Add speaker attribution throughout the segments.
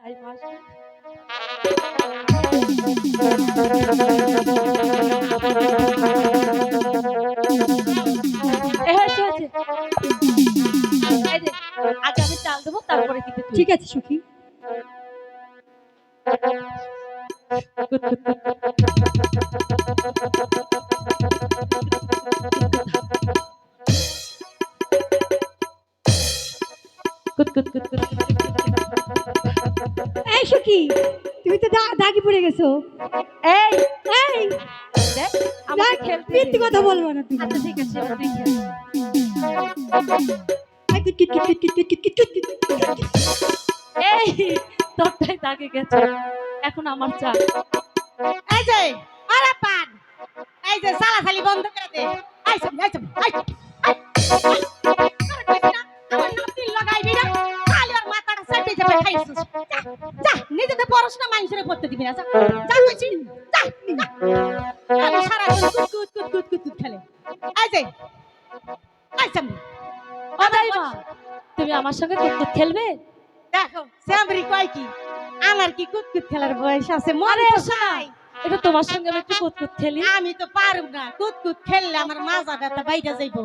Speaker 1: আগে আমি চাল দেবো তারপরে কিন্তু
Speaker 2: ঠিক আছে সখী। এই সখী তুমি তো দাগি পড়ে গেছো।
Speaker 1: এই
Speaker 2: এই
Speaker 1: দেখ আমাকে খেলতে
Speaker 2: মিথ্যে কথা বলবো না তুমি।
Speaker 1: আচ্ছা ঠিক আছে এবার তুই খেল। এই তোরটাই দাগে গেছে, এখন আমার চা।
Speaker 3: এই যে আরে পান, এই যে সালাসালি বন্ধ করে দে। আইসব আইসব আইসব আমার নাতি লাগাইবি না, খালি আর মাথাটা সেটে যাবে খাইছিস। যা নিজেতে পড়াশোনা মানুষের পড়তে দিবি না, যা যা কইছি যা। আমি সারা কুত কুত কুত কুত কুত খেলে। এই যে আইসব
Speaker 1: ও দাইমা তুমি আমার সঙ্গে কুতকুত খেলবে?
Speaker 3: দেখো শ্যামরি কয় কি আমার কি কুত কুত খেলার বয়স আছে? মরে শোনাই
Speaker 1: এটা তোমার সঙ্গে আমি একটু কুতকুত খেলি।
Speaker 3: আমি তো পারব না, কুত কুত খেললে আমার মাজা ব্যথা বাইরে যাইবো।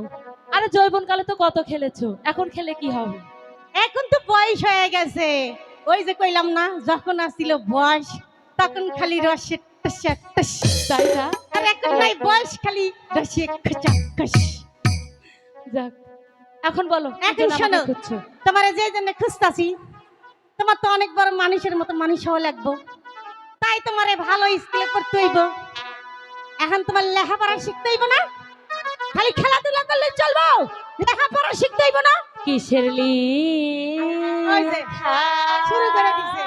Speaker 1: আরে জৈবন কালে তো কত খেলেছো, এখন খেলে কি হবে?
Speaker 3: এখন তো বয়স হয়ে গেছে। ওই যে কইলাম না যখন আসছিল বয়স তখন খালি রসে টসে টস,
Speaker 1: তাই না?
Speaker 3: আর এখন নাই বয়স খালি রসে খচা খচ।
Speaker 1: যাক এখন বলো
Speaker 3: এখন শোনো, তোমার যে জন্য খুঁজতাছি তোমার তো অনেক বড় মানুষের মতো মানুষ হওয়া লাগবো, তাই তোমারে ভালো স্কুলে পড়তে হইব। এখন তোমার লেখাপড়া শিখতে হইব না, খালি খেলাধুলা করলে চলবো, লেখাপড়া শিখতে হইব না।
Speaker 1: কিসের লি
Speaker 3: ওই যে শুরু করে দিছে।